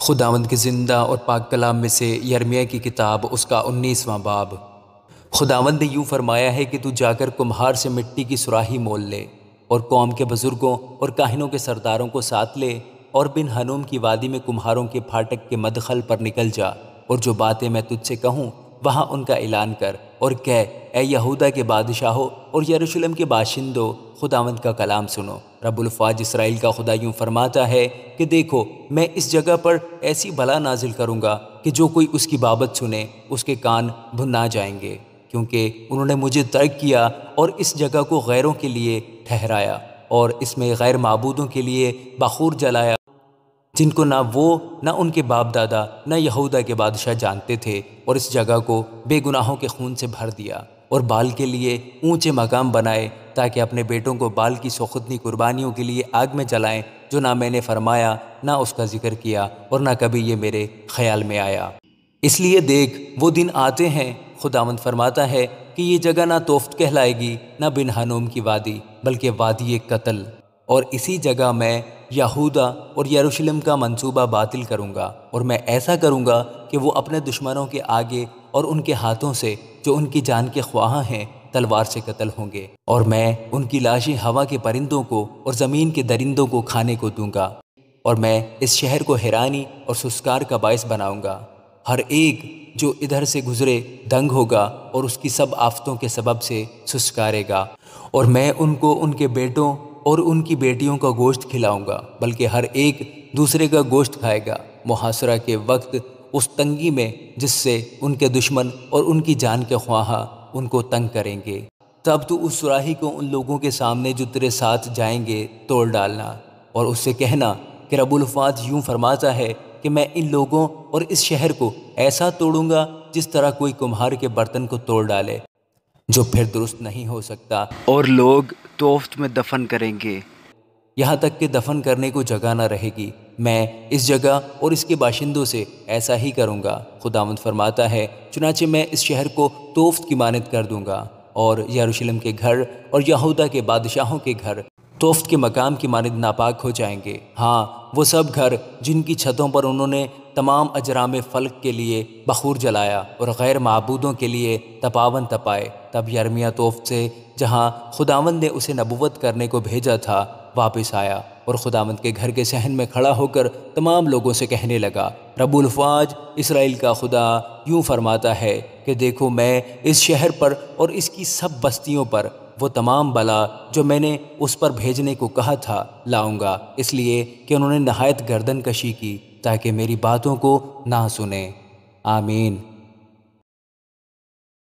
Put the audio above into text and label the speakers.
Speaker 1: خداوند کے زندہ اور پاک کلام میں سے یرمیہ کی کتاب اس کا 19واں باب۔ خداوند نے یوں فرمایا ہے کہ تو جا کر کمہار سے مٹی کی سراہی مول لے اور قوم کے بزرگوں اور کاہنوں کے سرداروں کو ساتھ لے اور بن ہنوم کی وادی میں کمہاروں کے پھاٹک کے مدخل پر نکل جا، اور جو باتیں میں تجھ سے کہوں وہاں ان کا اعلان کر اور کہہ، اے یہودا کے بادشاہوں اور یروشلم کے باشندوں، خداوند کا کلام سنو۔ رب الافواج اسرائیل کا خدا یوں فرماتا ہے کہ دیکھو، میں اس جگہ پر ایسی بلا نازل کروں گا کہ جو کوئی اس کی بابت سنے اس کے کان بھنا جائیں گے، کیونکہ انہوں نے مجھے ترک کیا اور اس جگہ کو غیروں کے لیے ٹھہرایا اور اس میں غیر معبودوں کے لیے بخور جلایا، جن کو نہ وہ نہ ان کے باپ دادا نہ یہودا کے بادشاہ جانتے تھے، اور اس جگہ کو بے گناہوں کے خون سے بھر دیا اور بال کے لیے اونچے مقام بنائے تاکہ اپنے بیٹوں کو بال کی سوختنی قربانیوں کے لیے آگ میں جلائیں، جو نہ میں نے فرمایا نہ اس کا ذکر کیا اور نہ کبھی یہ میرے خیال میں آیا۔ اس لیے دیکھ، وہ دن آتے ہیں، خداوند فرماتا ہے، کہ یہ جگہ نہ توفت کہلائے گی نہ بن ہنوم کی وادی، بلکہ وادی قتل، اور اسی جگہ میں یہودا اور یروشلم کا منصوبہ باطل کروں گا، اور میں ایسا کروں گا کہ وہ اپنے دشمنوں کے آگے اور ان کے ہاتھوں سے جو ان کی جان کے خواہاں ہیں تلوار سے قتل ہوں گے، اور میں ان کی لاشیں ہوا کے پرندوں کو اور زمین کے درندوں کو کھانے کو دوں گا، اور میں اس شہر کو حیرانی اور سسکار کا باعث بناؤں گا۔ ہر ایک جو ادھر سے گزرے دنگ ہوگا اور اس کی سب آفتوں کے سبب سے سسکارے گا، اور میں ان کو ان کے بیٹوں اور ان کی بیٹیوں کا گوشت کھلاؤں گا، بلکہ ہر ایک دوسرے کا گوشت کھائے گا، محاصرہ کے وقت اس تنگی میں جس سے ان کے دشمن اور ان کی جان کے خواہاں ان کو تنگ کریں گے۔ تب تو اس سراہی کو ان لوگوں کے سامنے جو تیرے ساتھ جائیں گے توڑ ڈالنا، اور اس سے کہنا کہ رب الافواج یوں فرماتا ہے کہ میں ان لوگوں اور اس شہر کو ایسا توڑوں گا جس طرح کوئی کمہار کے برتن کو توڑ ڈالے جو پھر درست نہیں ہو سکتا، اور لوگ توفت میں دفن کریں گے یہاں تک کہ دفن کرنے کو جگہ نہ رہے گی۔ میں اس جگہ اور اس کے باشندوں سے ایسا ہی کروں گا، خداوند فرماتا ہے، چنانچہ میں اس شہر کو توفت کی مانند کر دوں گا، اور یروشلم کے گھر اور یہودا کے بادشاہوں کے گھر توفت کے مقام کی مانند ناپاک ہو جائیں گے۔ ہاں، وہ سب گھر جن کی چھتوں پر انہوں نے تمام اجرام فلک کے لیے بخور جلایا اور غیر معبودوں کے لیے تپاون تپائے۔ تب یرمیہ توفت سے جہاں خداوند نے اسے نبوت کرنے کو بھیجا تھا واپس آیا، اور خداوند کے گھر کے صحن میں کھڑا ہو کر تمام لوگوں سے کہنے لگا، رب الافواج اسرائیل کا خدا یوں فرماتا ہے کہ دیکھو، میں اس شہر پر اور اس کی سب بستیوں پر وہ تمام بلا جو میں نے اس پر بھیجنے کو کہا تھا لاؤں گا، اس لیے کہ انہوں نے نہایت گردن کشی کی تاکہ میری باتوں کو نہ سنیں۔ آمین۔